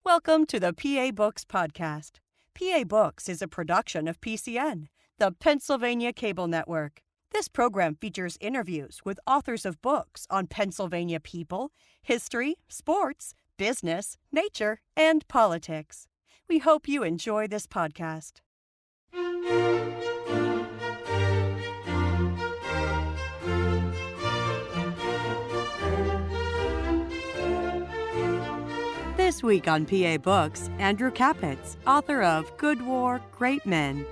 Welcome to the PA Books Podcast. PA Books is a production of PCN, the Pennsylvania Cable Network. This program features interviews with authors of books on Pennsylvania people, history, sports, business, nature, and politics. We hope you enjoy this podcast. This week on PA Books, Andrew Capitz, author of Good War, Great Men.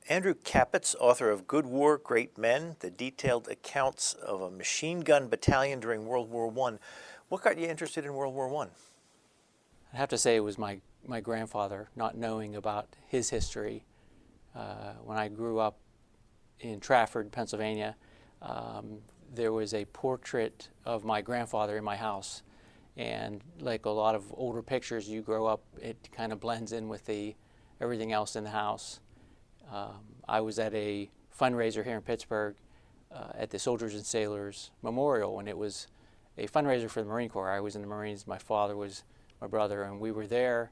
Andrew Capitz, author of Good War, Great Men, the detailed accounts of a machine gun battalion during World War I. What got you interested in World War I? I have to say it was my grandfather, not knowing about his history. When I grew up in Trafford, Pennsylvania, there was a portrait of my grandfather in my house. And like a lot of older pictures, you grow up, it kind of blends in with everything else in the house. I was at a fundraiser here in Pittsburgh at the Soldiers and Sailors Memorial, and it was a fundraiser for the Marine Corps. I was in the Marines, my father was my brother, and we were there,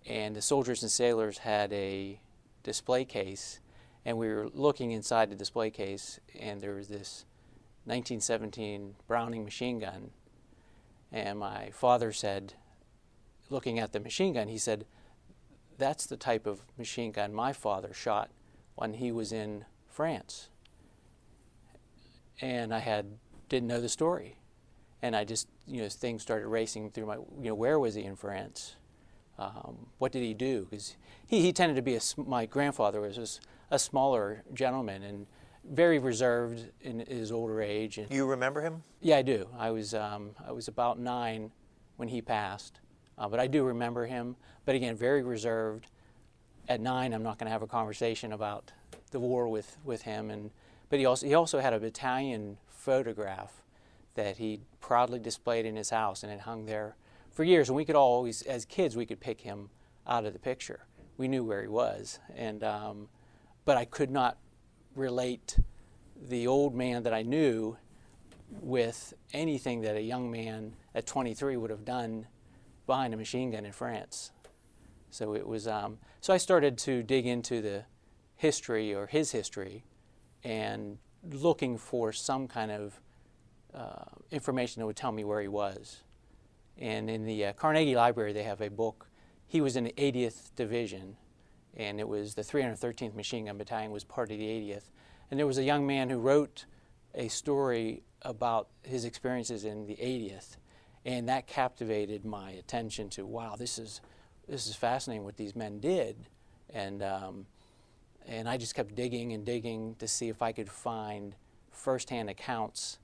and the Soldiers and Sailors had a display case, and we were looking inside the display case, and there was this 1917 Browning machine gun, and my father said, looking at the machine gun, he said, "That's the type of machine gun my father shot when he was in France." And I didn't know the story. And I just, things started racing through my, where was he in France? What did he do? Because he tended to be, my grandfather was a smaller gentleman and very reserved in his older age. And you remember him? Yeah, I do. I was about 9 when he passed. But I do remember him, but again, very reserved. At 9, I'm not going to have a conversation about the war with him. But he also had a battalion photograph that he proudly displayed in his house, and it hung there for years. And we could always, as kids, we could pick him out of the picture. We knew where he was, but I could not relate the old man that I knew with anything that a young man at 23 would have done behind a machine gun in France. So it was. So I started to dig into the history or his history, and looking for some kind of information that would tell me where he was. And in the Carnegie Library, they have a book. He was in the 80th Division, and it was the 313th Machine Gun Battalion was part of the 80th. And there was a young man who wrote a story about his experiences in the 80th. And that captivated my attention to, wow, this is fascinating what these men did. And I just kept digging and digging to see if I could find firsthand accounts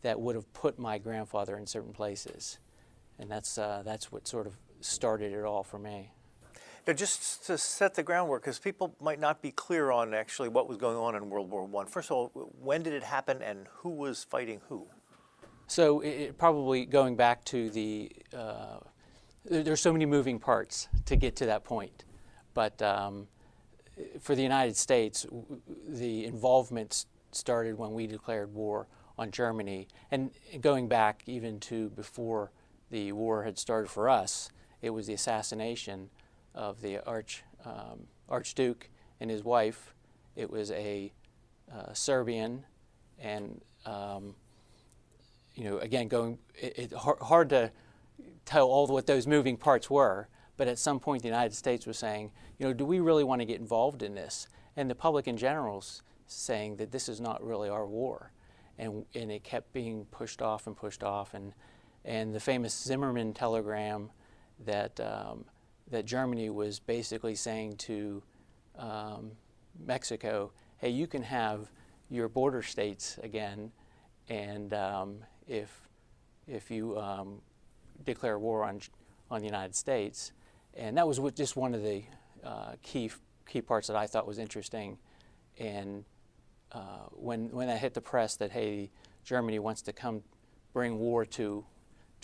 that would have put my grandfather in certain places. And that's what sort of started it all for me. Now, just to set the groundwork, because people might not be clear on actually what was going on in World War I. First of all, when did it happen and who was fighting who? So it probably going back to there's so many moving parts to get to that point. But for the United States, the involvement started when we declared war on Germany. And going back even to before the war had started for us, it was the assassination of the Archduke and his wife. It was a Serbian, and again, hard to tell all what those moving parts were, but at some point the United States was saying, do we really want to get involved in this? And the public in general is saying that this is not really our war. And it kept being pushed off, and the famous Zimmerman telegram that Germany was basically saying to Mexico, hey, you can have your border states again, and if you declare war on the United States. And that was just one of the key parts that I thought was interesting. And when that hit the press that, hey, Germany wants to come bring war to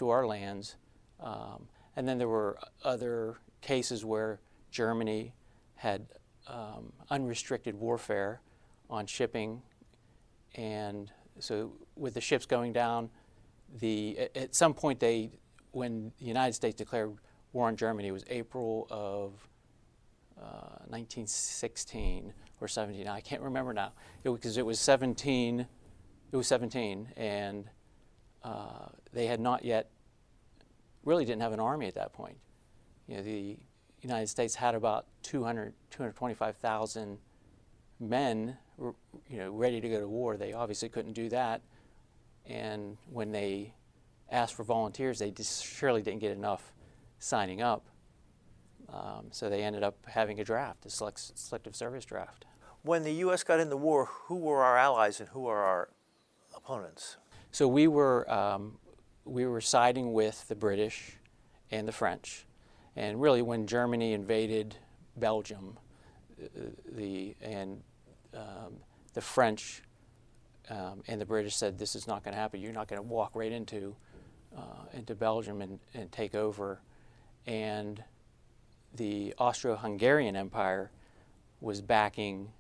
our lands, and then there were other cases where Germany had unrestricted warfare on shipping, and so with the ships going down, at some point when the United States declared war on Germany, it was April of 1916 or 17. I can't remember now because it was 17. It was 17, and they had not yet really didn't have an army at that point. The United States had about 225,000 men, ready to go to war. They obviously couldn't do that, and when they asked for volunteers, they surely didn't get enough signing up. So they ended up having a draft, a selective service draft. When the U.S. got in the war, who were our allies and who were our opponents? So we were siding with the British and the French, and really when Germany invaded Belgium, the French and the British said, "This is not going to happen. You're not going to walk right into Belgium and take over." And the Austro-Hungarian Empire was backing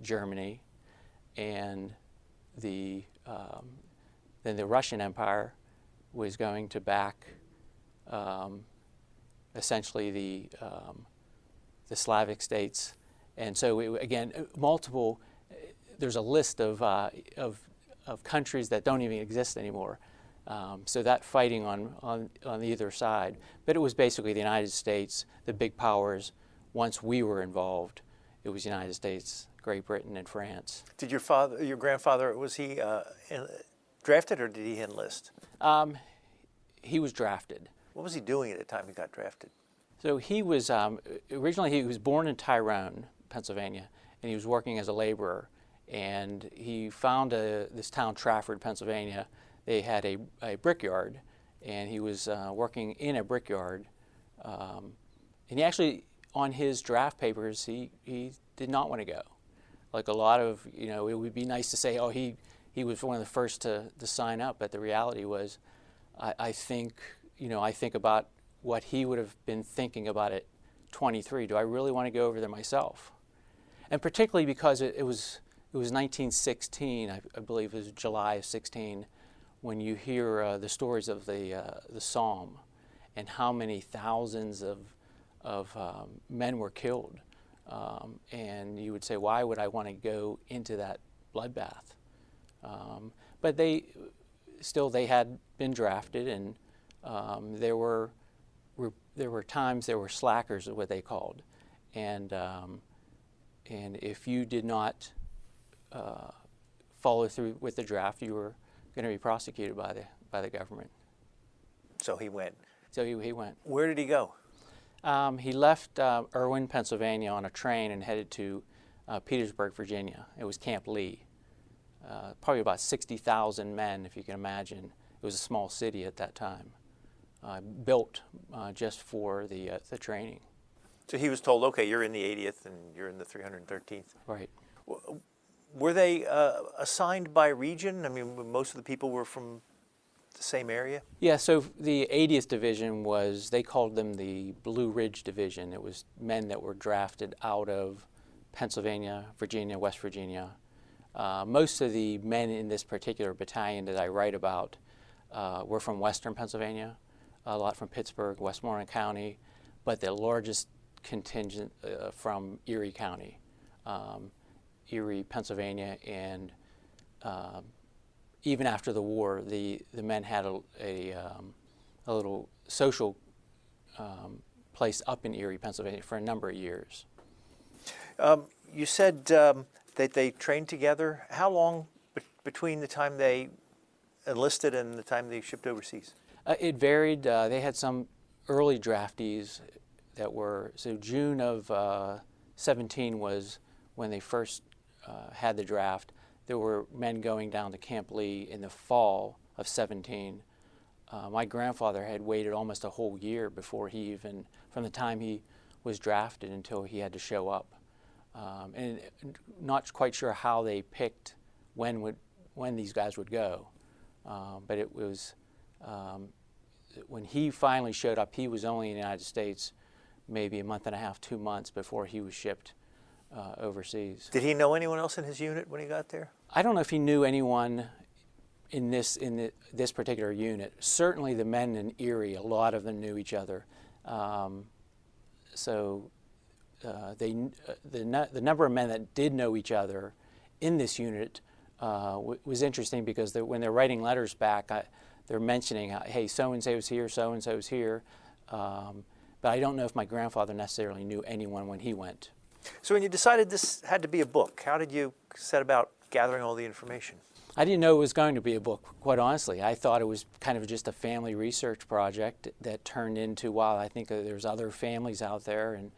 Germany, and then the Russian Empire was going to back essentially the Slavic states, and so there's a list of countries that don't even exist anymore. So that fighting on either side, but it was basically the United States, the big powers. Once we were involved, it was the United States, Great Britain, and France. Did your grandfather, was he drafted or did he enlist? He was drafted. What was he doing at the time he got drafted? So he was originally he was born in Tyrone, Pennsylvania, and he was working as a laborer. And he found this town, Trafford, Pennsylvania. They had a brickyard, and he was working in a brickyard. And he actually, on his draft papers, he did not want to go. Like a lot of, it would be nice to say, oh, he was one of the first to sign up, but the reality was, I think about what he would have been thinking about at 23. Do I really want to go over there myself? And particularly because it was 1916, I believe it was July of 16, when you hear the stories of the Somme and how many thousands of men were killed. And you would say, why would I want to go into that bloodbath? But they had been drafted, and there were times there were slackers, is what they called, and if you did not follow through with the draft, you were going to be prosecuted by the government. So he went. So he went. Where did he go? He left Irwin, Pennsylvania, on a train and headed to Petersburg, Virginia. It was Camp Lee. Probably about 60,000 men, if you can imagine. It was a small city at that time, built just for the training. So he was told, okay, you're in the 80th and you're in the 313th. Right. Were they assigned by region? I mean, most of the people were from the same area? Yeah, so the 80th Division they called them the Blue Ridge Division. It was men that were drafted out of Pennsylvania, Virginia, West Virginia. Most of the men in this particular battalion that I write about were from western Pennsylvania, a lot from Pittsburgh, Westmoreland County, but the largest contingent from Erie County, Erie, Pennsylvania, and even after the war, the men had a little social place up in Erie, Pennsylvania for a number of years. You said that they trained together. How long between the time they enlisted and the time they shipped overseas? It varied. They had some early draftees that were, so June of 17 was when they first had the draft. There were men going down to Camp Lee in the fall of 17. My grandfather had waited almost a whole year before he even, from the time he was drafted until he had to show up. And not quite sure how they picked when these guys would go. But it was, when he finally showed up, he was only in the United States maybe a month and a half, 2 months before he was shipped overseas. Did he know anyone else in his unit when he got there? I don't know if he knew anyone in this particular unit. Certainly the men in Erie, a lot of them knew each other. The number of men that did know each other in this unit was interesting, because when they're writing letters back, they're mentioning, hey, so-and-so was here, so-and-so was here. But I don't know if my grandfather necessarily knew anyone when he went. So when you decided this had to be a book, how did you set about gathering all the information? I didn't know it was going to be a book, quite honestly. I thought it was kind of just a family research project that turned into, wow, I think there's other families out there, and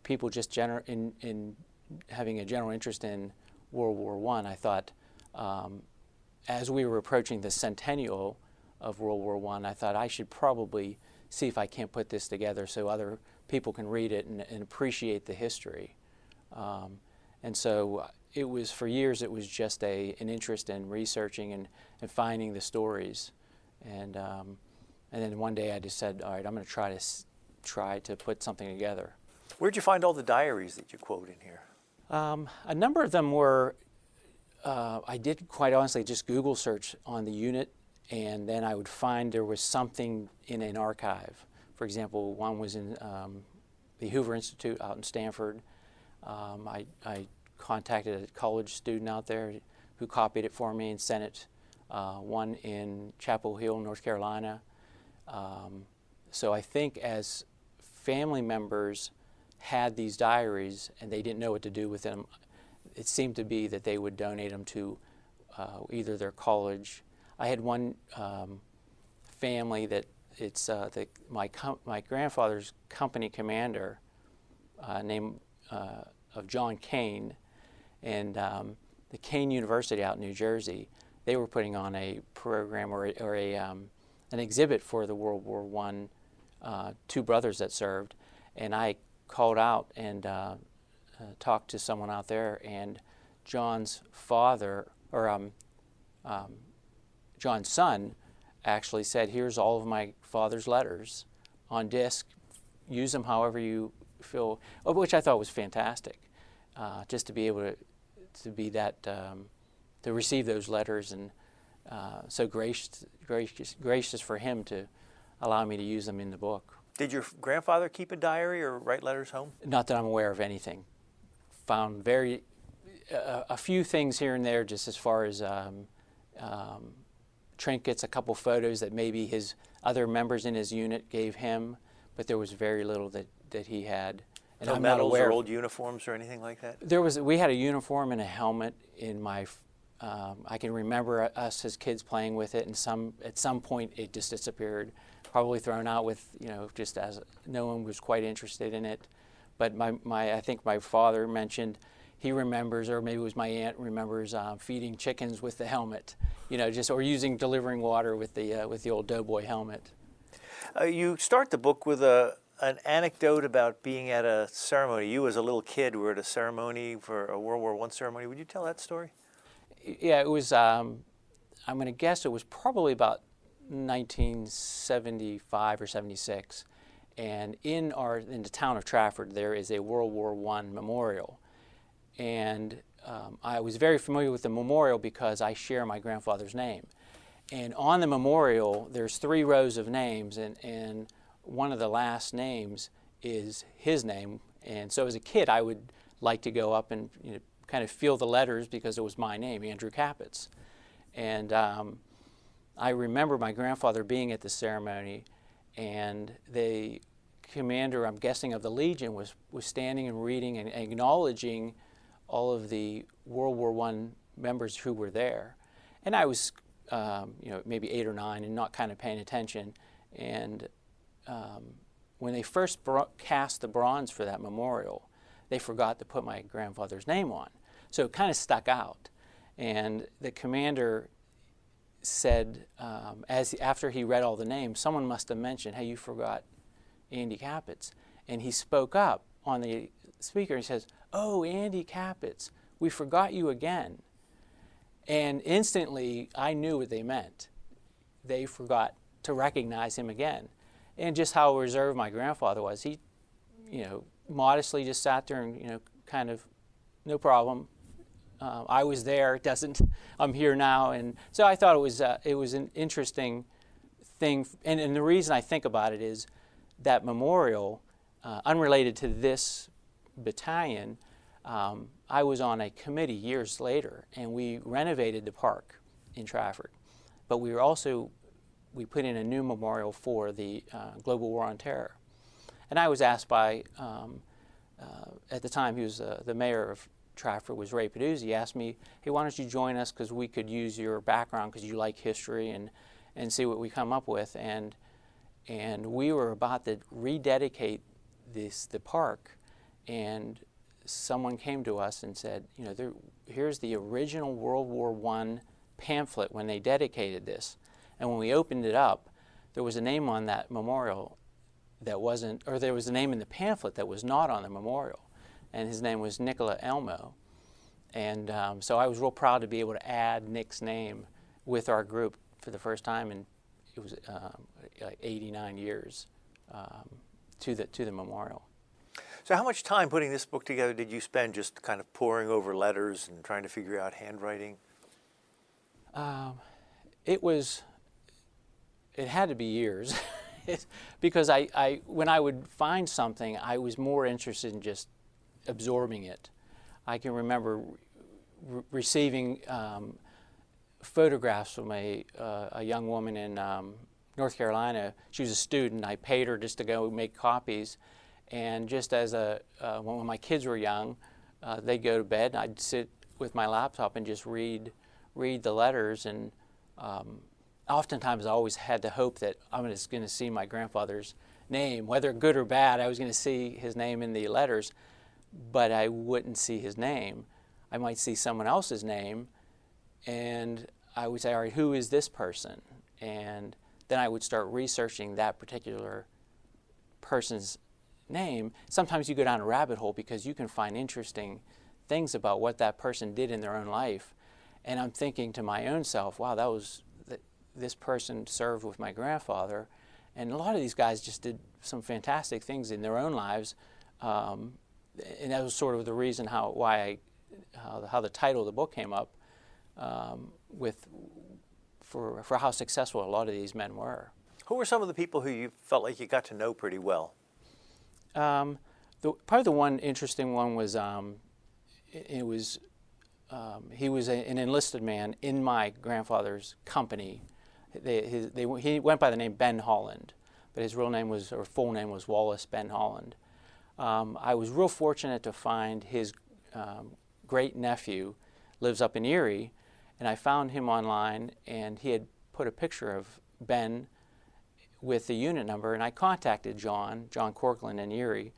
people just in having a general interest in World War I. I thought, as we were approaching the Centennial of World War I thought I should probably see if I can't put this together so other people can read it and appreciate the history. And so it was, for years, it was just an interest in researching and finding the stories. And then one day I just said, all right, I'm going to try to put something together. Where'd you find all the diaries that you quote in here? A number of them were, I did quite honestly just Google search on the unit, and then I would find there was something in an archive. For example, one was in the Hoover Institute out in Stanford. I contacted a college student out there who copied it for me and sent it. One in Chapel Hill, North Carolina. So I think as family members had these diaries and they didn't know what to do with them, it seemed to be that they would donate them to either their college. I had one family that it's my grandfather's company commander named of John Kane, and the Kane University out in New Jersey, they were putting on a program or an exhibit for the World War I, two brothers that served, and I called out and talked to someone out there, and John's father, or John's son, actually said, here's all of my father's letters on disc, use them however you feel, which I thought was fantastic, just to be able to be that, to receive those letters, and so gracious for him to allow me to use them in the book. Did your grandfather keep a diary or write letters home? Not that I'm aware of anything. Found a few things here and there, just as far as trinkets, a couple photos that maybe his other members in his unit gave him, but there was very little that he had. And no I'm medals not aware or old uniforms or anything like that? We had a uniform and a helmet in my. I can remember us as kids playing with it, and at some point it just disappeared, probably thrown out with, just as no one was quite interested in it. But I think my father mentioned he remembers, or maybe it was my aunt remembers, feeding chickens with the helmet, or delivering water with the old doughboy helmet. You start the book with an anecdote about being at a ceremony. You, as a little kid, were at a ceremony for a World War I ceremony. Would you tell that story? Yeah, it was. I'm going to guess it was probably about 1975 or 76, and in the town of Trafford there is a World War I memorial, and I was very familiar with the memorial because I share my grandfather's name, and on the memorial there's 3 rows of names, and one of the last names is his name, and so as a kid I would like to go up and kind of feel the letters because it was my name, Andrew Capitz. And I remember my grandfather being at the ceremony, and the commander, I'm guessing, of the Legion was standing and reading and acknowledging all of the World War I members who were there. And I was, maybe 8 or 9 and not kind of paying attention. And when they first cast the bronze for that memorial, they forgot to put my grandfather's name on. So it kind of stuck out. And the commander said, after he read all the names, someone must have mentioned, hey, you forgot Andy Capitz. And he spoke up on the speaker. He says, oh, Andy Capitz, we forgot you again. And instantly, I knew what they meant. They forgot to recognize him again. And just how reserved my grandfather was. He, modestly just sat there and, kind of, no problem. I was there. It doesn't. I'm here now, and so I thought it was an interesting thing. And the reason I think about it is that memorial, unrelated to this battalion. I was on a committee years later, and we renovated the park in Trafford, but we put in a new memorial for the Global War on Terror. And I was asked by, at the time he was the mayor of Trafford was Ray Peduzzi. He asked me, hey, why don't you join us, because we could use your background because you like history, and see what we come up with. And we were about to rededicate the park, and someone came to us and said, you know, here's the original World War I pamphlet when they dedicated this. And when we opened it up, there was a name on that memorial that wasn't, or there was a name in the pamphlet that was not on the memorial. And his name was Nicola Elmo. And so I was real proud to be able to add Nick's name with our group for the first time, and it was like 89 years to the memorial. So how much time putting this book together did you spend just kind of poring over letters and trying to figure out handwriting? It had to be years because when I would find something, I was more interested in just absorbing it. I can remember receiving photographs from a young woman in North Carolina. She was a student. I paid her just to go make copies. And just as when my kids were young, they'd go to bed, and I'd sit with my laptop and just read the letters. And oftentimes I always had the hope that I'm just going to see my grandfather's name, whether good or bad. I was going to see his name in the letters, but I wouldn't see his name. I might see someone else's name, and I would say, all right, who is this person? And then I would start researching that particular person's name. Sometimes you go down a rabbit hole because you can find interesting things about what that person did in their own life. And I'm thinking to my own self, wow, this person served with my grandfather. And a lot of these guys just did some fantastic things in their own lives. And that was sort of the reason how the title of the book came up, for how successful a lot of these men were. Who were some of the people who you felt like you got to know pretty well? Probably the one interesting one was he was an enlisted man in my grandfather's company. He went by the name Ben Holland, but his real name full name was Wallace Ben Holland. I was real fortunate to find his great nephew lives up in Erie, and I found him online, and he had put a picture of Ben with the unit number, and I contacted John Corkland in Erie,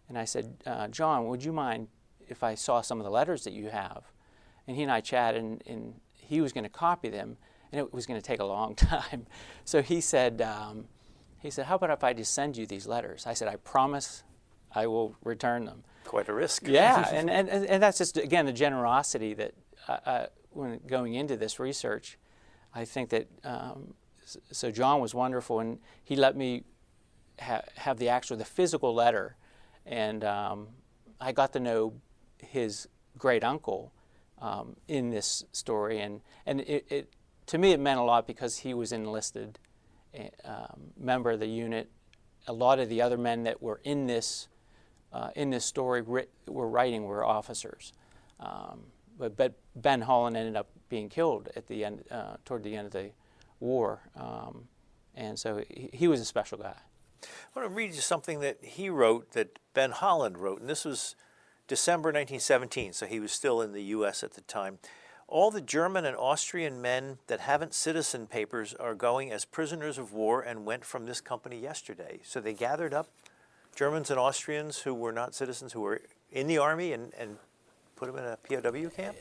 and I said, John, would you mind if I saw some of the letters that you have? And he and I chatted, and he was going to copy them, and it was going to take a long time. So he said, how about if I just send you these letters? I said, I promise I will return them. Quite a risk. Yeah, and that's just, again, the generosity that when going into this research, I think that, so John was wonderful, and he let me have the physical letter, and I got to know his great uncle in this story, and it to me it meant a lot because he was an enlisted member of the unit. A lot of the other men that were in this story were officers, but Ben Holland ended up being killed at the end, toward the end of the war, and so he was a special guy. I want to read you something that he wrote, that Ben Holland wrote, and this was December 1917, so he was still in the U.S. at the time. All the German and Austrian men that haven't citizen papers are going as prisoners of war and went from this company yesterday. So they gathered up Germans and Austrians who were not citizens, who were in the army, and put them in a POW camp?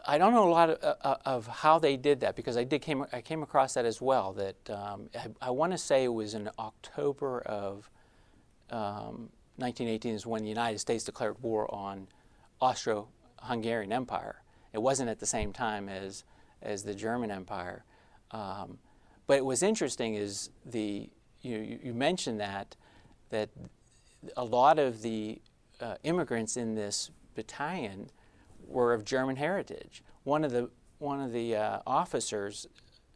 I don't know a lot of how they did that, because I came across that as well. That I want to say it was in October of 1918 is when the United States declared war on Austro-Hungarian Empire. It wasn't at the same time as the German Empire, but it was interesting. Is you mentioned that a lot of the immigrants in this battalion were of German heritage. One of the officers,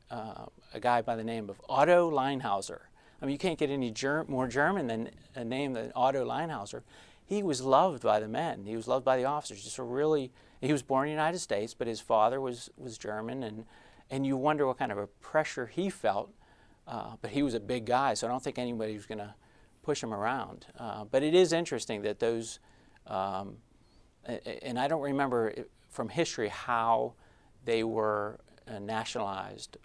a guy by the name of Otto Leinhauser. I mean, you can't get any more German than a name than Otto Leinhauser. He was loved by the men. He was loved by the officers. Just a really, he was born in the United States, but his father was German, and you wonder what kind of a pressure he felt. But he was a big guy, so I don't think anybody was going to push him around. But it is interesting that those, and I don't remember from history how they were nationalized,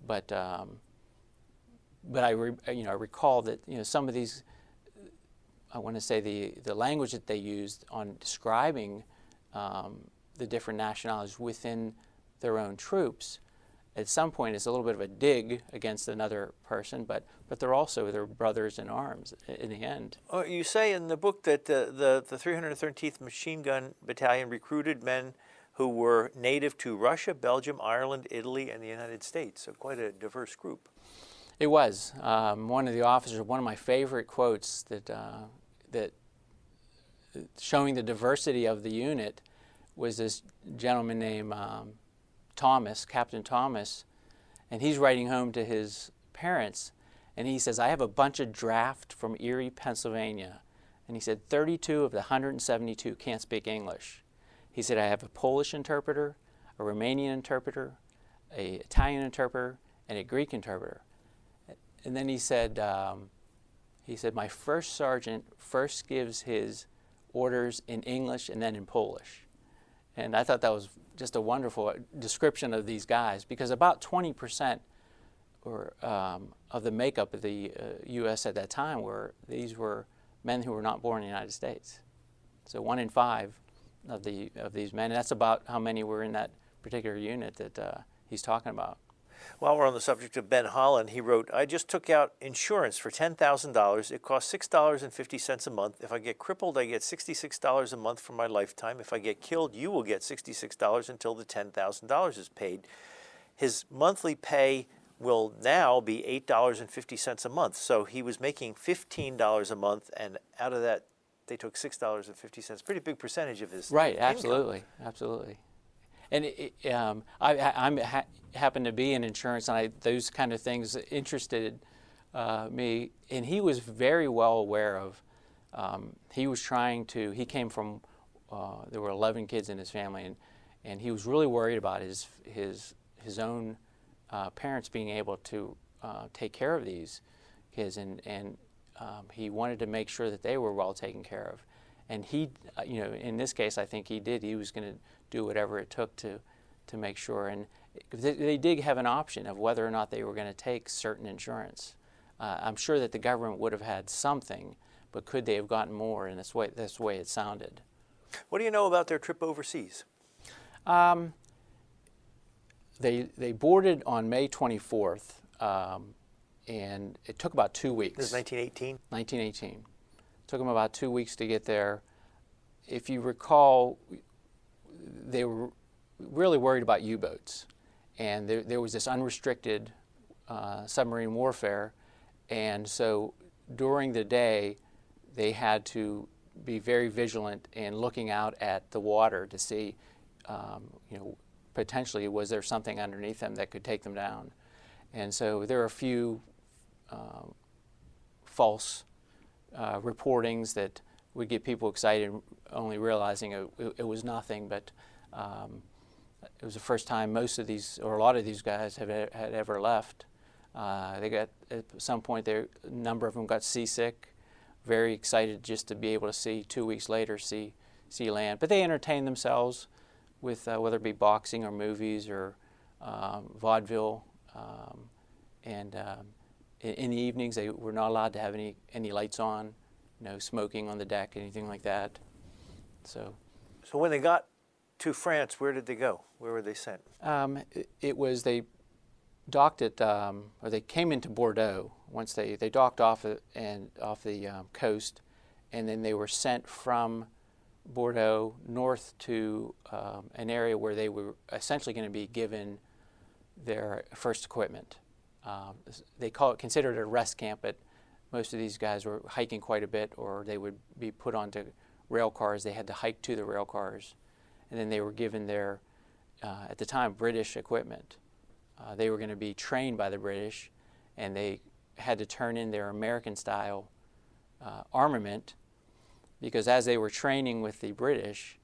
but I recall that some of these, I want to say the language that they used on describing the different nationalities within their own troops, at some point is a little bit of a dig against another person, but they're also their brothers in arms in the end. Oh, you say in the book that the 313th Machine Gun Battalion recruited men who were native to Russia, Belgium, Ireland, Italy, and the United States, so quite a diverse group. It was. One of the officers, one of my favorite quotes that showing the diversity of the unit was this gentleman named Thomas, Captain Thomas, and he's writing home to his parents, and he says, I have a bunch of draft from Erie, Pennsylvania. And he said, 32 of the 172 can't speak English. He said, I have a Polish interpreter, a Romanian interpreter, an Italian interpreter, and a Greek interpreter. And then he said, my first sergeant first gives his orders in English and then in Polish. And I thought that was just a wonderful description of these guys, because about 20% of the makeup of the U.S. at that time were men who were not born in the United States. So 1 in 5 of these men, and that's about how many were in that particular unit that he's talking about. While we're on the subject of Ben Holland, he wrote, I just took out insurance for $10,000. It costs $6.50 a month. If I get crippled, I get $66 a month for my lifetime. If I get killed, you will get $66 until the $10,000 is paid. His monthly pay will now be $8.50 a month. So he was making $15 a month, and out of that, they took $6.50. Pretty big percentage of his Right, income. absolutely. And I happen to be in insurance, and those kind of things interested me. And he was very well aware of. He came from. There were 11 kids in his family, and he was really worried about his own parents being able to take care of these kids, and he wanted to make sure that they were well taken care of. And he, in this case, I think he did. He was going to do whatever it took to make sure. And they did have an option of whether or not they were going to take certain insurance. I'm sure that the government would have had something, but could they have gotten more? And that's the way it sounded. What do you know about their trip overseas? They boarded on May 24th, and it took about 2 weeks. This is 1918? 1918. It took them about 2 weeks to get there. If you recall, they were really worried about U-boats, and there was this unrestricted submarine warfare, and so during the day they had to be very vigilant in looking out at the water to see, potentially was there something underneath them that could take them down. And so there are a few false reportings that would get people excited, only realizing it was nothing. But it was the first time most of these, or a lot of these guys, had ever left. They got, at some point, a number of them got seasick, very excited just to be able to see 2 weeks later see land. But they entertained themselves with whether it be boxing or movies or vaudeville. And in the evenings, they were not allowed to have any lights on, no smoking on the deck, anything like that. So when they got to France, where did they go? Where were they sent? They docked at, or they came into Bordeaux. Once they docked off the coast, and then they were sent from Bordeaux north to an area where they were essentially going to be given their first equipment. They considered it a rest camp, but most of these guys were hiking quite a bit, or they would be put onto rail cars. They had to hike to the rail cars, and then they were given their, at the time, British equipment. They were going to be trained by the British, and they had to turn in their American-style armament, because as they were training with the British,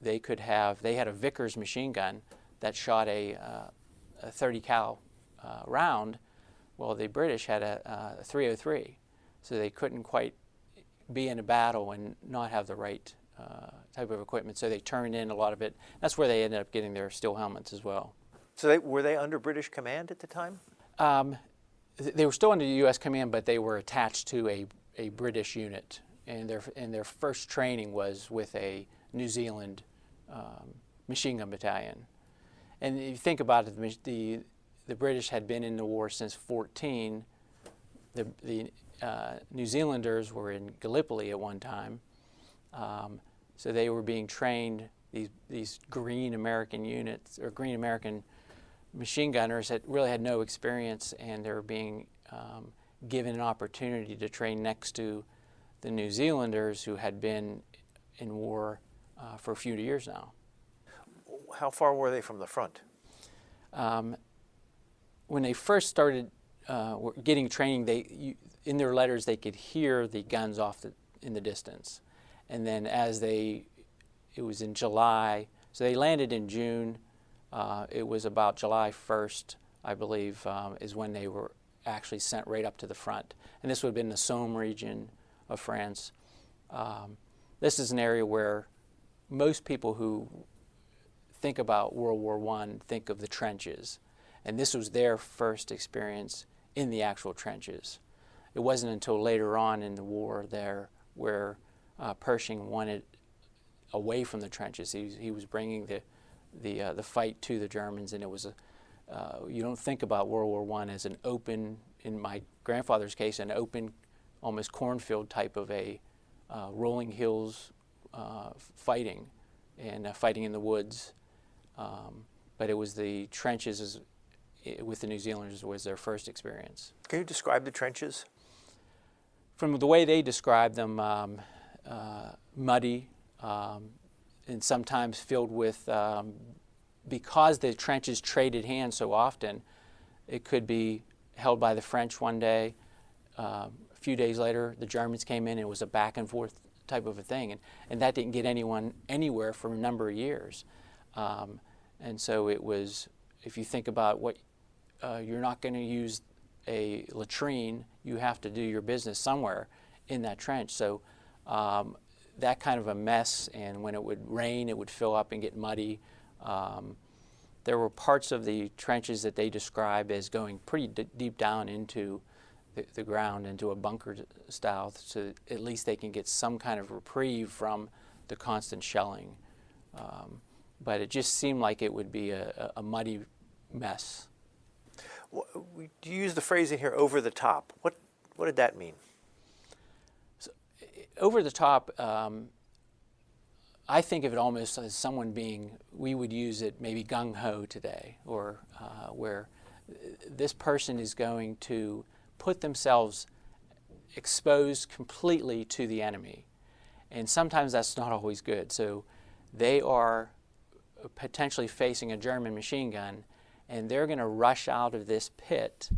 they had a Vickers machine gun that shot a 30 cal round. Well, the British had a 303, so they couldn't quite be in a battle and not have the right type of equipment, so they turned in a lot of it. That's where they ended up getting their steel helmets as well. So were they under British command at the time? They were still under U.S. command, but they were attached to a British unit, and their first training was with a New Zealand Machine Gun Battalion. And if you think about it, the British had been in the war since 14. The New Zealanders were in Gallipoli at one time, so they were being trained. These green American units, or green American machine gunners, that really had no experience, and they were being given an opportunity to train next to the New Zealanders who had been in war for a few years now. How far were they from the front? When they first started getting training, in their letters they could hear the guns in the distance. And then it was in July, so they landed in June. It was about July 1st, I believe, is when they were actually sent right up to the front. And this would have been the Somme region of France. This is an area where most people who think about World War I think of the trenches. And this was their first experience in the actual trenches. It wasn't until later on in the war there where Pershing wanted away from the trenches. He was bringing the fight to the Germans, and it was you don't think about World War I as an open, in my grandfather's case, an open, almost cornfield type of a rolling hills fighting, and fighting in the woods. But it was the trenches with the New Zealanders was their first experience. Can you describe the trenches? From the way they describe them, muddy, and sometimes filled with, because the trenches traded hands so often, it could be held by the French one day. A few days later, the Germans came in, and it was a back and forth type of a thing. And that didn't get anyone anywhere for a number of years. And so it was, if you think about what, you're not going to use a latrine, you have to do your business somewhere in that trench. So that kind of a mess, and when it would rain, it would fill up and get muddy. There were parts of the trenches that they describe as going pretty deep down into the ground, into a bunker style, so at least they can get some kind of reprieve from the constant shelling. But it just seemed like it would be a muddy mess. You use the phrase in here, over the top. What did that mean? So, over the top, I think of it almost as someone being, we would use it maybe gung-ho today, or where this person is going to put themselves exposed completely to the enemy. And sometimes that's not always good. So they are potentially facing a German machine gun, and they're going to rush out of this pit.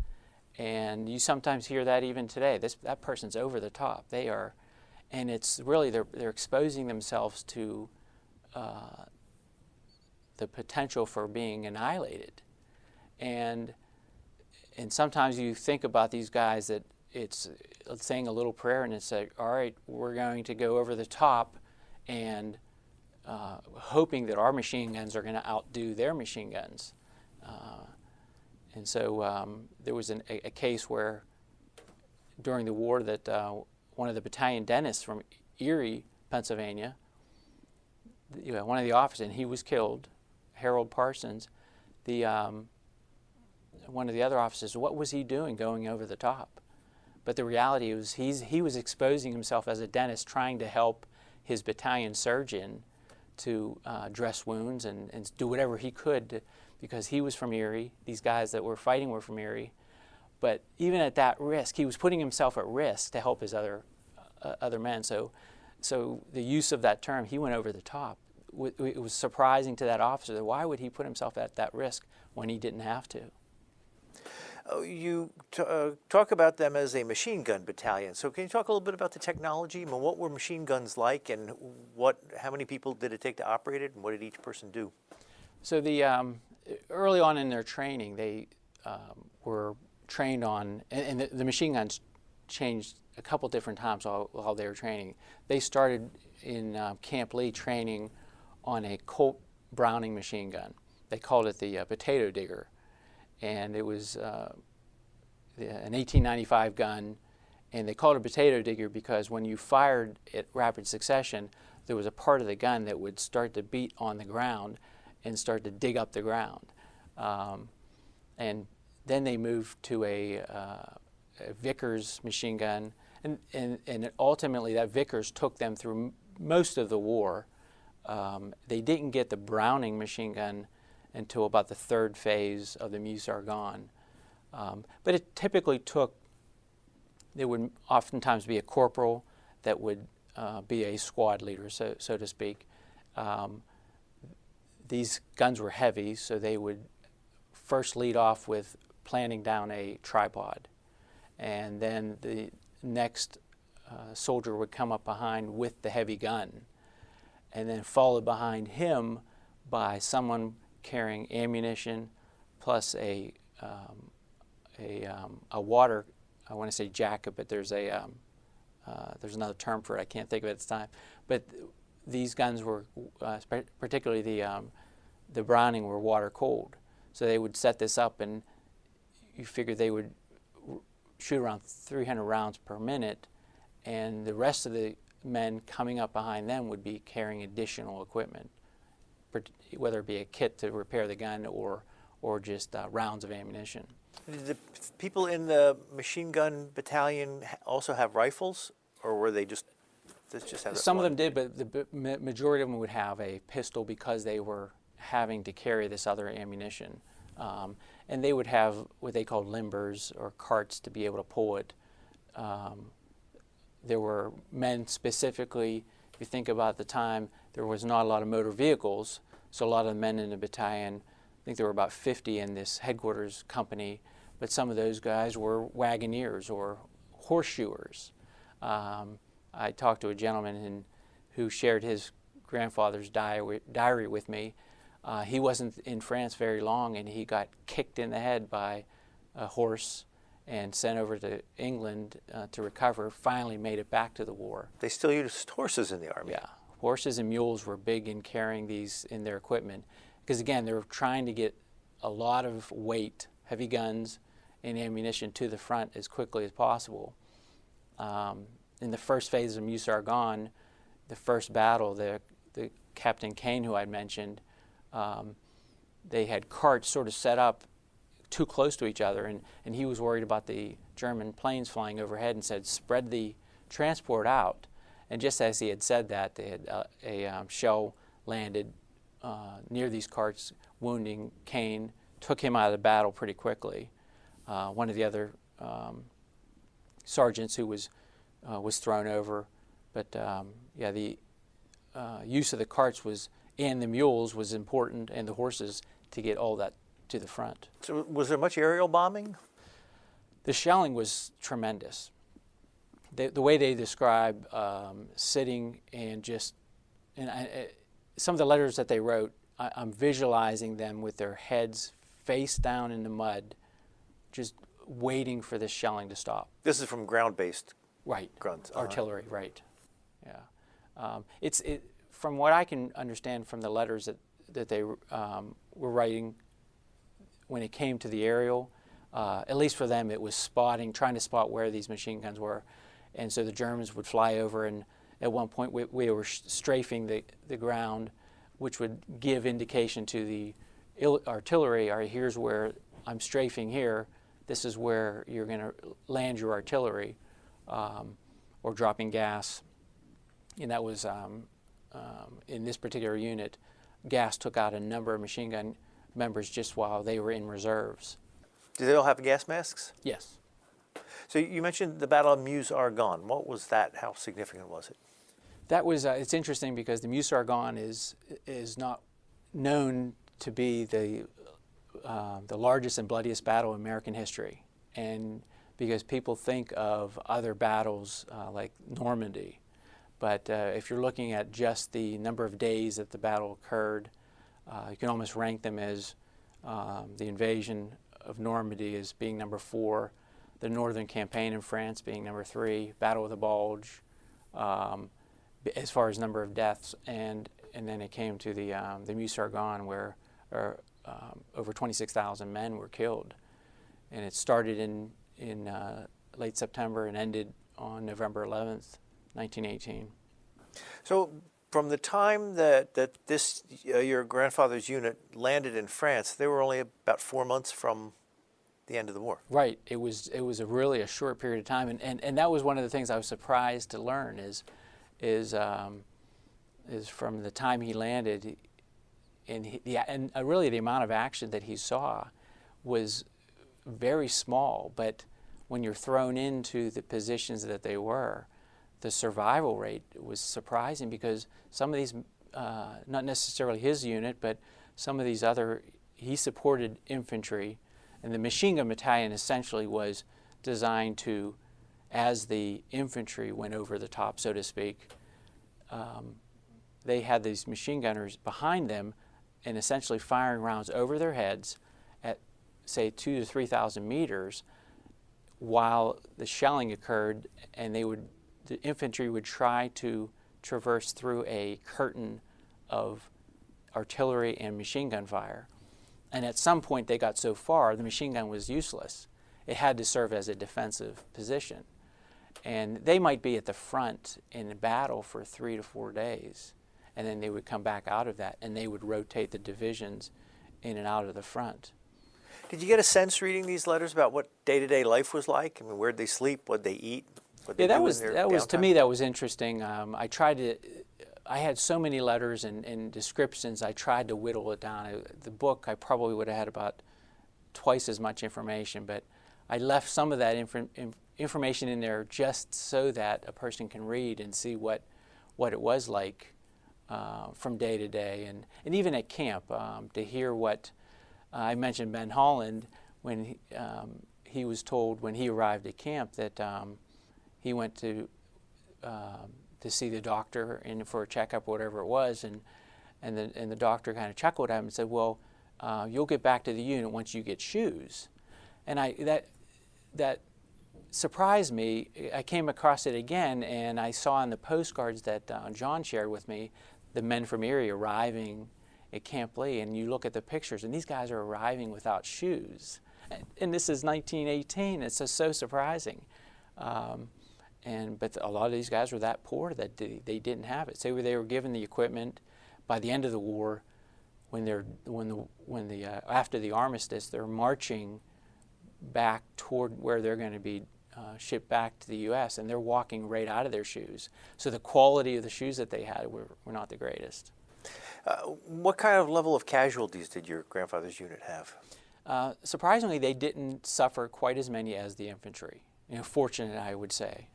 And you sometimes hear that even today. That person's over the top. They are, and it's really they're exposing themselves to the potential for being annihilated. And sometimes you think about these guys that it's saying a little prayer, and it's like, all right, we're going to go over the top, and hoping that our machine guns are going to outdo their machine guns. And so there was a case where during the war that one of the battalion dentists from Erie, Pennsylvania, one of the officers, and he was killed, Harold Parsons, one of the other officers, what was he doing going over the top? But the reality was he was exposing himself as a dentist, trying to help his battalion surgeon to dress wounds and do whatever he could because he was from Erie. These guys that were fighting were from Erie. But even at that risk, he was putting himself at risk to help his other men. So so the use of that term, he went over the top. It was surprising to that officer that why would he put himself at that risk when he didn't have to? You talk about them as a machine gun battalion. So can you talk a little bit about the technology? I mean, what were machine guns like, and how many people did it take to operate it, and what did each person do? So the early on in their training, they were trained on, and the machine guns changed a couple different times while they were training. They started in Camp Lee training on a Colt Browning machine gun. They called it the potato digger. And it was an 1895 gun, and they called it a potato digger because when you fired at rapid succession, there was a part of the gun that would start to beat on the ground and start to dig up the ground. And then they moved to a Vickers machine gun, and ultimately that Vickers took them through most of the war. They didn't get the Browning machine gun until about the third phase of the Meuse-Argonne. But it typically there would oftentimes be a corporal that would be a squad leader, so to speak. These guns were heavy, so they would first lead off with planting down a tripod. And then the next soldier would come up behind with the heavy gun, and then followed behind him by someone carrying ammunition plus a water, I want to say jacket, but there's another term for it. I can't think of it at this time. But these guns were, particularly the Browning, were water cooled. So they would set this up, and you figure they would shoot around 300 rounds per minute, and the rest of the men coming up behind them would be carrying additional equipment, whether it be a kit to repair the gun or just rounds of ammunition. Did the people in the machine gun battalion also have rifles, or were they just have Some of them did, but the majority of them would have a pistol because they were having to carry this other ammunition. And they would have what they called limbers or carts to be able to pull it. There were men specifically, if you think about the time, there was not a lot of motor vehicles, so a lot of the men in the battalion, I think there were about 50 in this headquarters company, but some of those guys were wagoneers or horseshoers. I talked to a gentleman who shared his grandfather's diary with me. He wasn't in France very long, and he got kicked in the head by a horse and sent over to England to recover, finally made it back to the war. They still used horses in the Army? Yeah. Horses and mules were big in carrying these in their equipment because, again, they were trying to get a lot of weight, heavy guns, and ammunition to the front as quickly as possible. In the first phase of Meuse-Argonne, the first battle, the Captain Kane, who I mentioned, they had carts sort of set up too close to each other, and he was worried about the German planes flying overhead and said, spread the transport out. And just as he had said that, they had a shell landed near these carts, wounding Kane, took him out of the battle pretty quickly. One of the other sergeants who was thrown over, but the use of the carts and the mules was important, and the horses, to get all that to the front. So was there much aerial bombing? The shelling was tremendous. The way they describe sitting and just, some of the letters that they wrote, I'm visualizing them with their heads face down in the mud, just waiting for this shelling to stop. This is from ground-based right guns. Artillery, right? Yeah. From what I can understand from the letters that they were writing when it came to the aerial, at least for them, it was trying to spot where these machine guns were. And so the Germans would fly over, and at one point we were strafing the ground, which would give indication to the artillery, all right, here's where I'm strafing here, this is where you're going to land your artillery, or dropping gas. And that was, in this particular unit, gas took out a number of machine gun members just while they were in reserves. Did they all have gas masks? Yes. So you mentioned the Battle of Meuse-Argonne. What was that? How significant was it? That was it's interesting because the Meuse-Argonne is not known to be the largest and bloodiest battle in American history, and because people think of other battles like Normandy, but if you're looking at just the number of days that the battle occurred, you can almost rank them as the invasion of Normandy as being number 4, the Northern Campaign in France being number 3, Battle of the Bulge, as far as number of deaths, and then it came to the Meuse-Argonne where over 26,000 men were killed, and it started in late September and ended on November 11th, 1918. So from the time that this your grandfather's unit landed in France, they were only about 4 months from the end of the war. Right. It was really a short period of time, and that was one of the things I was surprised to learn is from the time he landed, and really the amount of action that he saw was very small. But when you're thrown into the positions that they were, the survival rate was surprising because some of these, not necessarily his unit, but some of these other, he supported infantry, and the Machine Gun Battalion essentially was designed to, as the infantry went over the top, so to speak, they had these machine gunners behind them and essentially firing rounds over their heads at, say, 2,000 to 3,000 meters while the shelling occurred, and the infantry would try to traverse through a curtain of artillery and machine gun fire. And at some point they got so far, the machine gun was useless. It had to serve as a defensive position. And they might be at the front in battle for 3 to 4 days, and then they would come back out of that, and they would rotate the divisions in and out of the front. Did you get a sense reading these letters about what day-to-day life was like? I mean, where'd they sleep? What'd they eat? Yeah, that was to me, that was interesting. I had so many letters and descriptions, I tried to whittle it down. The book, I probably would have had about twice as much information, but I left some of that information in there just so that a person can read and see what it was like from day to day, and even at camp, to hear what I mentioned. Ben Holland, when he was told when he arrived at camp that he went to see the doctor for a checkup, whatever it was, and the doctor kind of chuckled at him and said, "Well, you'll get back to the unit once you get shoes." And that surprised me. I came across it again, and I saw in the postcards that John shared with me the men from Erie arriving at Camp Lee, and you look at the pictures, and these guys are arriving without shoes. And this is 1918. It's just so surprising. But a lot of these guys were that poor that they didn't have it. So they were given the equipment. By the end of the war, after the armistice, they're marching back toward where they're going to be shipped back to the U.S., and they're walking right out of their shoes. So the quality of the shoes that they had were not the greatest. What kind of level of casualties did your grandfather's unit have? Surprisingly, they didn't suffer quite as many as the infantry. Fortunate, I would say.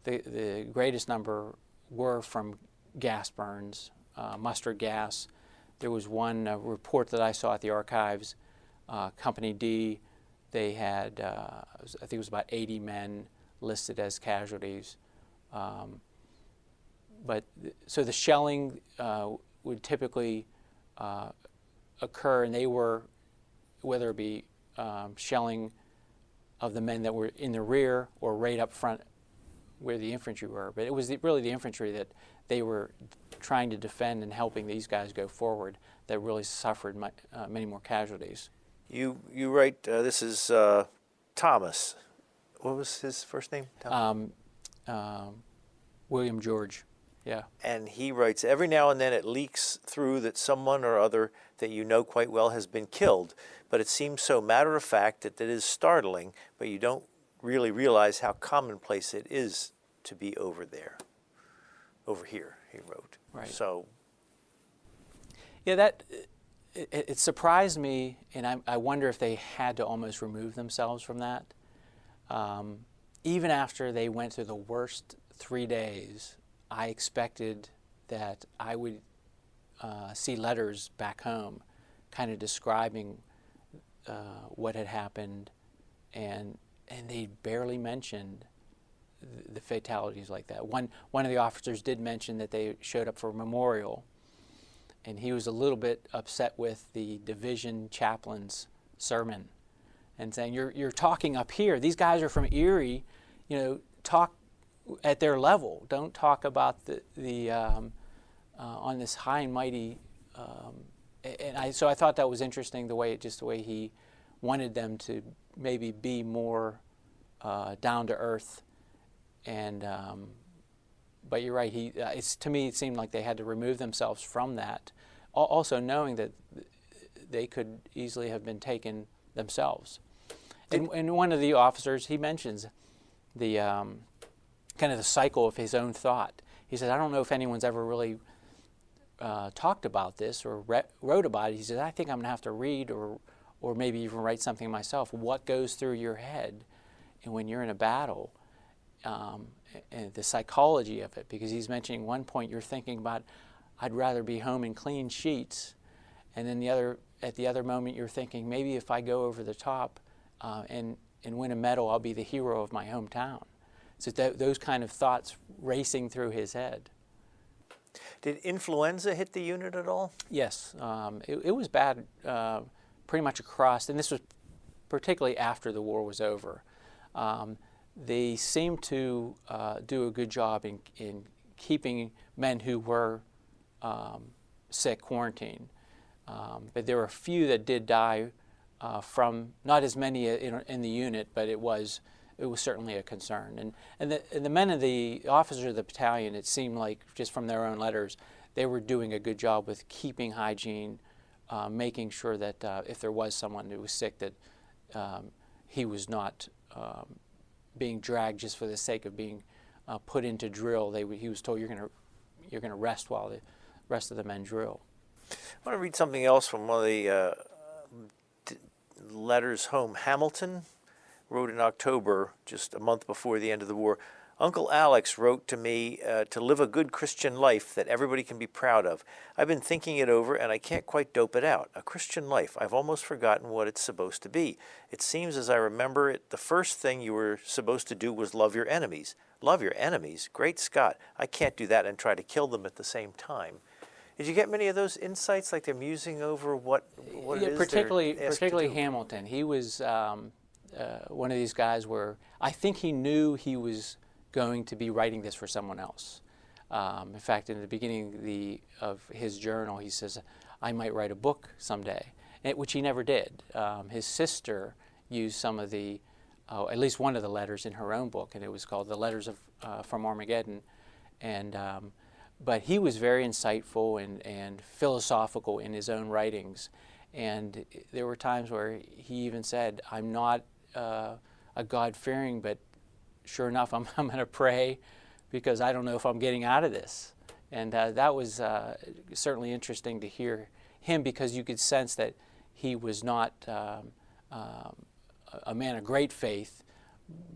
The greatest number were from gas burns, mustard gas. There was one report that I saw at the archives, Company D. They had, I think it was about 80 men listed as casualties. So the shelling would typically occur, and they were, whether it be shelling of the men that were in the rear or right up front where the infantry were. But it was really the infantry that they were trying to defend and helping these guys go forward that really suffered many more casualties. You write, this is Thomas. What was his first name? William George, yeah. And he writes, every now and then it leaks through that someone or other that you know quite well has been killed, but it seems so matter-of-fact that it is startling, but you don't really realize how commonplace it is to be over here, he wrote. Right. So, yeah, it surprised me, and I wonder if they had to almost remove themselves from that. Even after they went through the worst 3 days, I expected that I would see letters back home kind of describing what had happened, and they barely mentioned the fatalities like that. One of the officers did mention that they showed up for a memorial, and he was a little bit upset with the division chaplain's sermon and saying, you're talking up here. These guys are from Erie, talk at their level. Don't talk about the on this high and mighty. So I thought that was interesting, the way he wanted them to maybe be more down to earth. And but you're right. To me, it seemed like they had to remove themselves from that, also knowing that they could easily have been taken themselves. And one of the officers, he mentions the kind of the cycle of his own thought. He says, I don't know if anyone's ever really talked about this or wrote about it. He says, I think I'm going to have to read or maybe even write something myself. What goes through your head and when you're in a battle, and the psychology of it, because he's mentioning one point you're thinking about, I'd rather be home in clean sheets, and then at the other moment you're thinking, maybe if I go over the top and win a medal, I'll be the hero of my hometown. So those kind of thoughts racing through his head. Did influenza hit the unit at all? Yes, it was bad pretty much across, and this was particularly after the war was over. They seemed to do a good job in keeping men who were sick quarantined. But there were a few that did die from, not as many in the unit, but it was certainly a concern. And the men of the officers of the battalion, it seemed like, just from their own letters, they were doing a good job with keeping hygiene, making sure that if there was someone who was sick, that he was not being dragged just for the sake of being put into drill. He was told, you're going to rest while the rest of the men drill. I want to read something else from one of the letters home. Hamilton wrote in October, just a month before the end of the war, Uncle Alex wrote to me to live a good Christian life that everybody can be proud of. I've been thinking it over and I can't quite dope it out. A Christian life. I've almost forgotten what it's supposed to be. It seems as I remember it, the first thing you were supposed to do was love your enemies. Love your enemies? Great Scott. I can't do that and try to kill them at the same time. Did you get many of those insights, like they're musing over what it is? Particularly Hamilton. He was one of these guys where I think he knew he was going to be writing this for someone else. In fact, in the beginning of his journal, he says, I might write a book someday, which he never did. His sister used some of at least one of the letters in her own book, and it was called The Letters from Armageddon. But he was very insightful and philosophical in his own writings. And there were times where he even said, I'm not a God-fearing, but sure enough, I'm going to pray because I don't know if I'm getting out of this. And that was certainly interesting to hear him, because you could sense that he was not a man of great faith,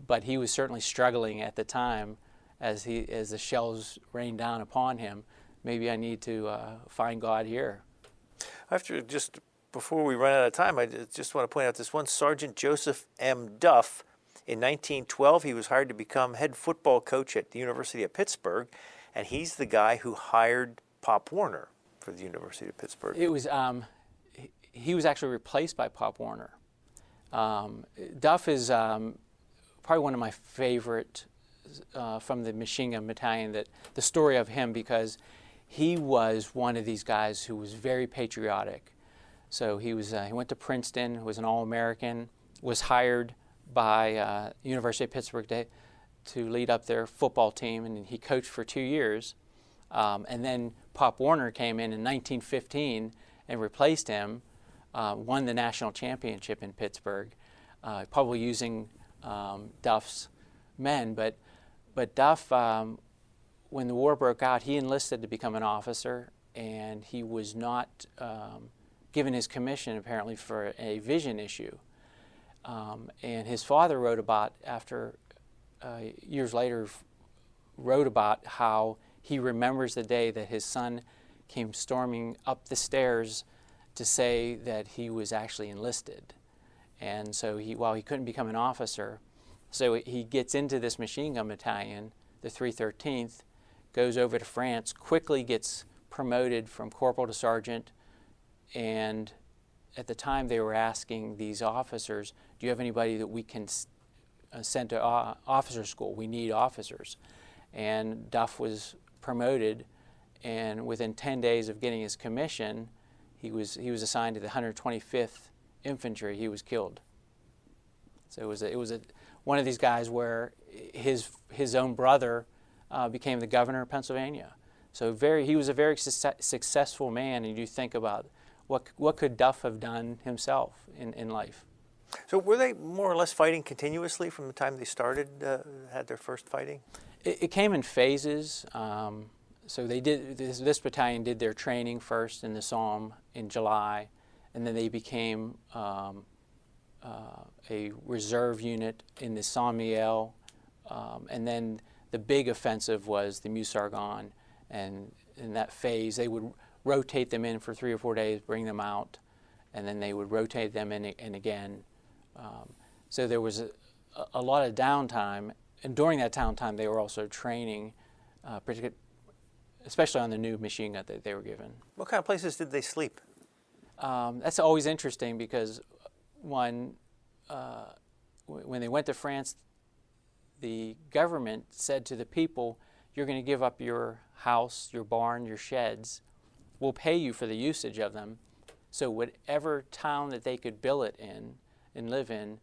but he was certainly struggling at the time as the shells rained down upon him. Maybe I need to find God here. Before we run out of time, I just want to point out this one, Sergeant Joseph M. Duff. In 1912, he was hired to become head football coach at the University of Pittsburgh, and he's the guy who hired Pop Warner for the University of Pittsburgh. It was he was actually replaced by Pop Warner. Duff is probably one of my favorite from the Machine Gun Battalion. That the story of him, because he was one of these guys who was very patriotic. So he went to Princeton, was an All-American, was hired by University of Pittsburgh to lead up their football team, and he coached for 2 years. And then Pop Warner came in 1915 and replaced him, won the national championship in Pittsburgh, probably using Duff's men. But Duff, when the war broke out, he enlisted to become an officer, and he was not given his commission apparently for a vision issue. And his father wrote about, years later, wrote about how he remembers the day that his son came storming up the stairs to say that he was actually enlisted. And so while he couldn't become an officer, so he gets into this machine gun battalion, the 313th, goes over to France, quickly gets promoted from corporal to sergeant, and at the time they were asking these officers, do you have anybody that we can send to officer school? We need officers. And Duff was promoted, and within 10 days of getting his commission, he was assigned to the 125th Infantry. He was killed. So it was one of these guys where his own brother became the governor of Pennsylvania. So he was a very successful man, and you think about what could Duff have done himself in life. So were they more or less fighting continuously from the time they started, had their first fighting? It came in phases. So they did this battalion did their training first in the Somme in July, and then they became a reserve unit in the Saint-Mihiel, and then the big offensive was the Meuse-Argonne, and in that phase they would rotate them in for 3 or 4 days, bring them out, and then they would rotate them in again. So there was a lot of downtime, and during that downtime they were also training, especially on the new machine gun that they were given. What kind of places did they sleep? That's always interesting because when they went to France, the government said to the people, you're going to give up your house, your barn, your sheds. We'll pay you for the usage of them. So whatever town that they could billet in and live in,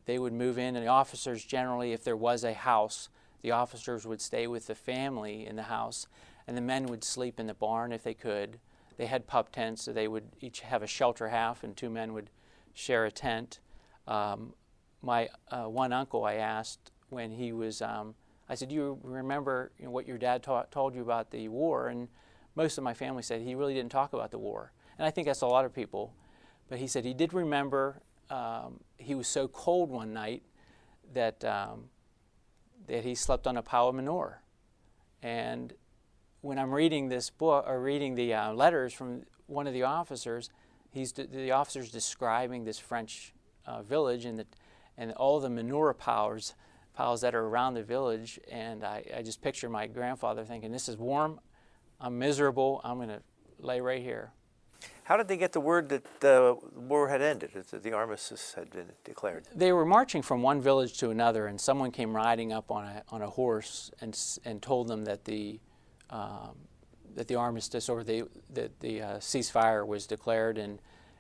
they would move in, and the officers generally, if there was a house, the officers would stay with the family in the house, and the men would sleep in the barn if they could. They had pup tents, so they would each have a shelter half, and 2 men would share a tent. My one uncle, I asked when he was, I said, do you remember what your dad told you about the war? And most of my family said he really didn't talk about the war. And I think that's a lot of people. But he said he did remember he was so cold one night that he slept on a pile of manure. And when I'm reading this book, or reading the letters from one of the officers, the officer's describing this French village and all the manure piles that are around the village, and I just picture my grandfather thinking, this is warm, I'm miserable, I'm going to lay right here. How did they get the word that the war had ended, that the armistice had been declared? They were marching from one village to another, and someone came riding up on a horse and told them that the armistice or the ceasefire was declared,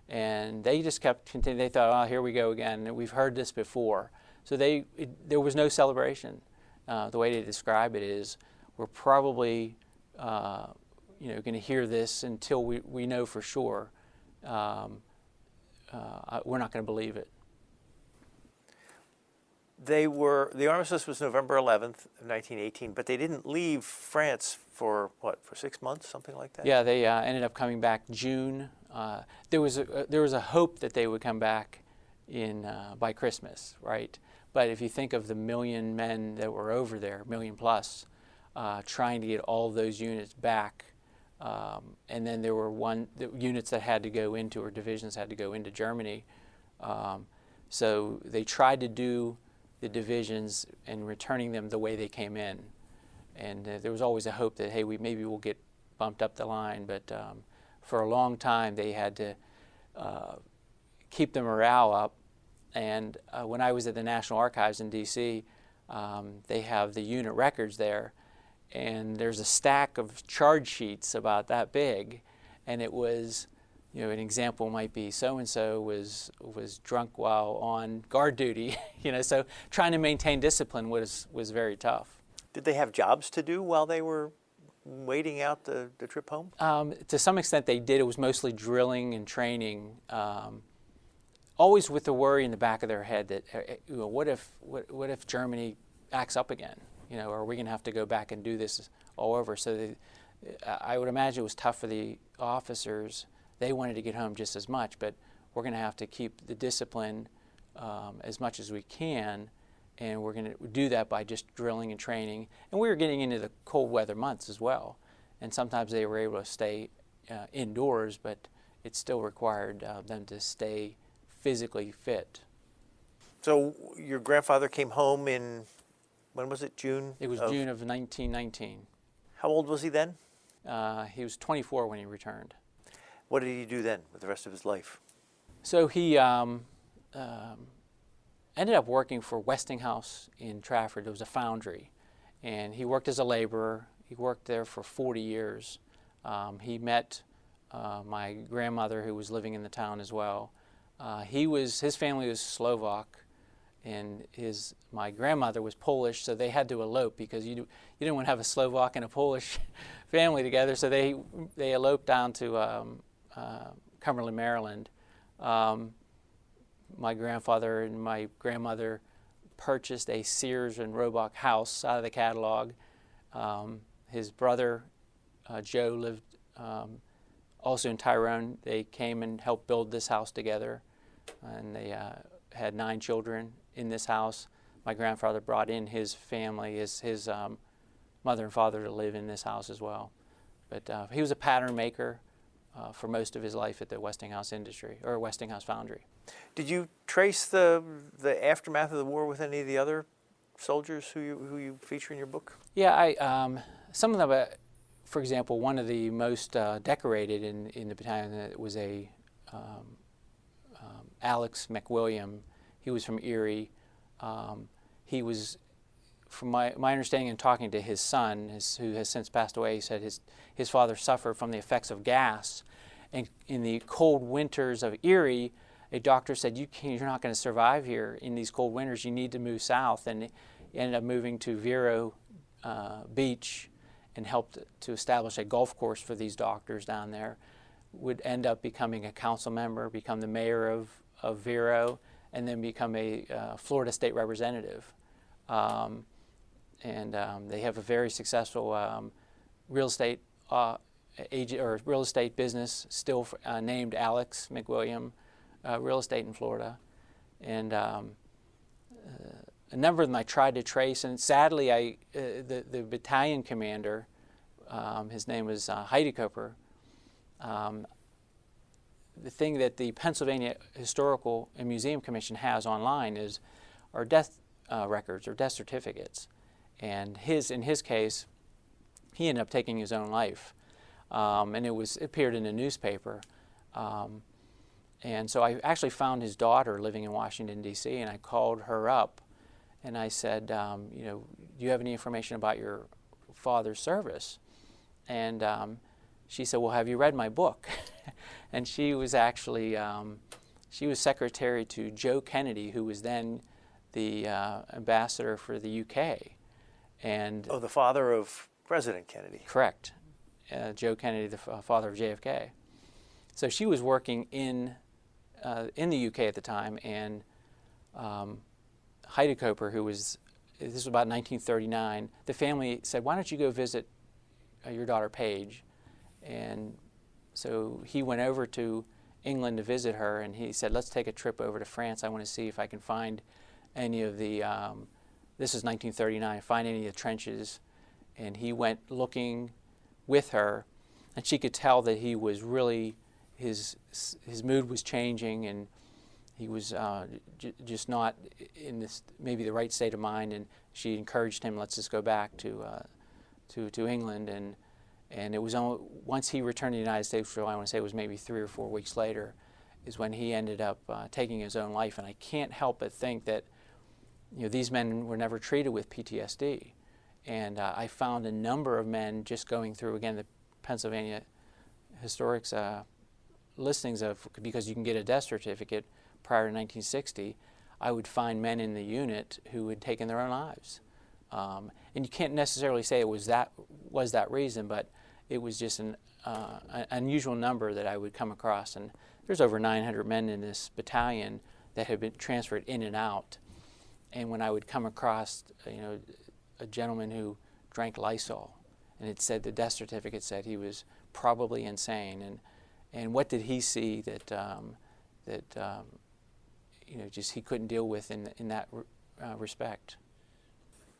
and they just kept continuing. They thought, oh, here we go again. We've heard this before. So there was no celebration. The way they describe it is, we're probably going to hear this until we know for sure. We're not going to believe it. The armistice was November 11th, 1918, but they didn't leave France for 6 months, something like that? Yeah, they ended up coming back June. There was a hope that they would come back by Christmas, right? But if you think of the 1 million men that were over there, 1 million plus, trying to get all those units back, and then there were the units that had to go into, or divisions had to go into Germany. So they tried to do the divisions and returning them the way they came in. And there was always a hope that, hey, maybe we'll get bumped up the line. But for a long time, they had to keep the morale up. And when I was at the National Archives in D.C., they have the unit records there. And there's a stack of charge sheets about that big. And it was, an example might be so-and-so was drunk while on guard duty. So trying to maintain discipline was very tough. Did they have jobs to do while they were waiting out the trip home? To some extent they did. It was mostly drilling and training, always with the worry in the back of their head that, what if Germany acts up again? Are we going to have to go back and do this all over? So I would imagine it was tough for the officers. They wanted to get home just as much, but we're going to have to keep the discipline as much as we can and we're going to do that by just drilling and training. And we were getting into the cold weather months as well, and sometimes they were able to stay indoors, but it still required them to stay physically fit. So your grandfather came home in, when was it, June? It was June of 1919. How old was he then? He was 24 when he returned. What did he do then with the rest of his life? So he ended up working for Westinghouse in Trafford. It was a foundry, and he worked as a laborer. He worked there for 40 years. He met my grandmother, who was living in the town as well. His family was Slovak, and my grandmother was Polish, so they had to elope because you didn't want to have a Slovak and a Polish family together. So they eloped down to Cumberland, Maryland. My grandfather and my grandmother purchased a Sears and Roebuck house out of the catalog. His brother Joe lived also in Tyrone. They came and helped build this house together, and they had 9 children in this house. My grandfather brought in his family, his mother and father, to live in this house as well. But he was a pattern maker for most of his life at the Westinghouse industry, or Westinghouse foundry. Did you trace the aftermath of the war with any of the other soldiers who you feature in your book? Yeah, some of them. For example, one of the most decorated in the battalion was a Alex McWilliam. He was from Erie. He was, from my understanding and talking to his son, who has since passed away, he said his father suffered from the effects of gas. And in the cold winters of Erie, a doctor said, you're not going to survive here in these cold winters. You need to move south. And he ended up moving to Vero Beach and helped to establish a golf course for these doctors down there. Would end up becoming a council member, become the mayor of Vero, and then become a Florida state representative. They have a very successful real estate agent or real estate business, still named Alex McWilliam Real Estate in Florida. And a number of them I tried to trace, and sadly, the battalion commander, his name was Heidekoper. The thing that the Pennsylvania Historical and Museum Commission has online are death records or death certificates. And in his case, he ended up taking his own life, and it appeared in a newspaper. And so I actually found his daughter living in Washington, D.C., and I called her up, and I said, do you have any information about your father's service? And she said, well, have you read my book? And she was actually, she was secretary to Joe Kennedy, who was then the ambassador for the UK. And the father of President Kennedy. Correct. Joe Kennedy, the father of JFK. So she was working in the UK at the time, and Heidekoper, this was about 1939, the family said, why don't you go visit your daughter Paige? And so he went over to England to visit her, and he said, let's take a trip over to France. I want to see if I can find any of the, this is 1939, find any of the trenches. And he went looking with her, and she could tell that he was really, his mood was changing, and he was just not in this, maybe the right state of mind. And she encouraged him, let's just go back to England. And it was only once he returned to the United States, which I want to say was maybe 3 or 4 weeks later, is when he ended up taking his own life. And I can't help but think that these men were never treated with PTSD. And I found a number of men just going through, again, the Pennsylvania Historic's listings of, because you can get a death certificate prior to 1960, I would find men in the unit who had taken their own lives. And you can't necessarily say it was that reason, but it was just an unusual number that I would come across. And there's over 900 men in this battalion that had been transferred in and out. And when I would come across, a gentleman who drank Lysol, and it said, the death certificate said he was probably insane. And what did he see that just he couldn't deal with in that respect.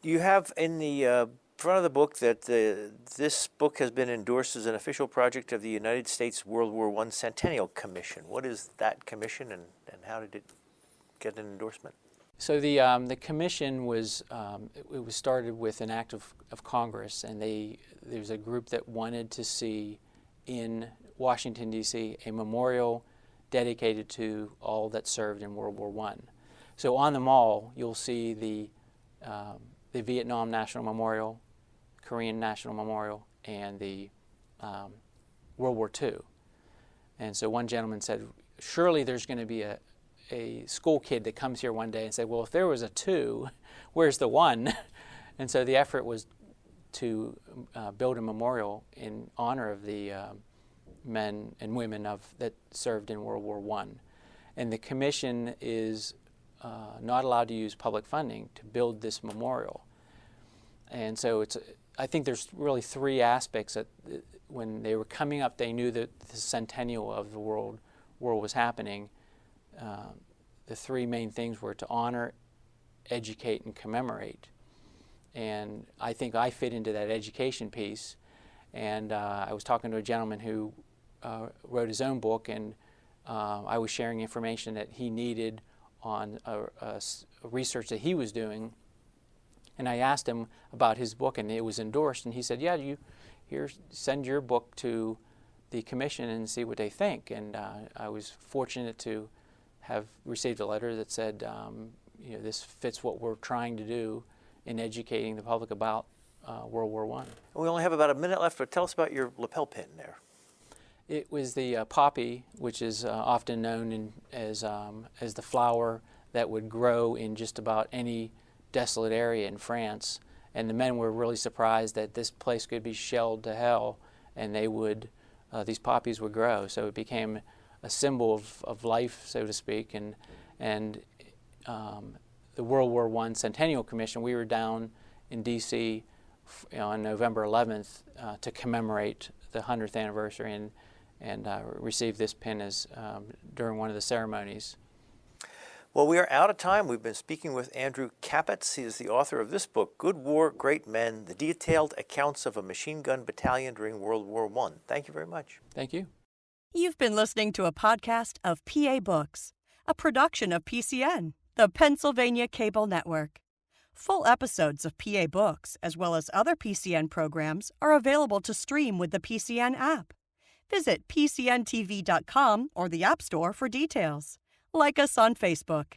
You have in the front of the book that this book has been endorsed as an official project of the United States World War I Centennial Commission. What is that commission, and how did it get an endorsement? So the commission was it was started with an act of Congress, and there was a group that wanted to see in Washington, D.C. a memorial dedicated to all that served in World War I. So on the mall, you'll see the Vietnam National Memorial, Korean National Memorial, and the World War II. And so one gentleman said, surely there's going to be a school kid that comes here one day and said, well, if there was a 2, where's the 1? And so the effort was to build a memorial in honor of the men and women that served in World War I. And the commission is not allowed to use public funding to build this memorial. And so I think there's really 3 aspects that when they were coming up, they knew that the centennial of the world war was happening. The 3 main things were to honor, educate, and commemorate. And I think I fit into that education piece. And I was talking to a gentleman who wrote his own book, and I was sharing information that he needed on a research that he was doing. And I asked him about his book, and it was endorsed. And he said, yeah, send your book to the commission and see what they think. And I was fortunate to have received a letter that said, this fits what we're trying to do in educating the public about World War I. We only have about a minute left, but tell us about your lapel pin there. It was the poppy, which is often known as the flower that would grow in just about any desolate area in France. And the men were really surprised that this place could be shelled to hell, and these poppies would grow. So it became a symbol of life, so to speak. And the World War I Centennial Commission, we were down in D.C. On November 11th to commemorate the 100th anniversary and received this pin as during one of the ceremonies. Well, we are out of time. We've been speaking with Andrew Capets. He is the author of this book, Good War, Great Men, The Detailed Accounts of a Machine Gun Battalion During World War I. Thank you very much. Thank you. You've been listening to a podcast of PA Books, a production of PCN, the Pennsylvania Cable Network. Full episodes of PA Books, as well as other PCN programs, are available to stream with the PCN app. Visit PCNTV.com or the App Store for details. Like us on Facebook.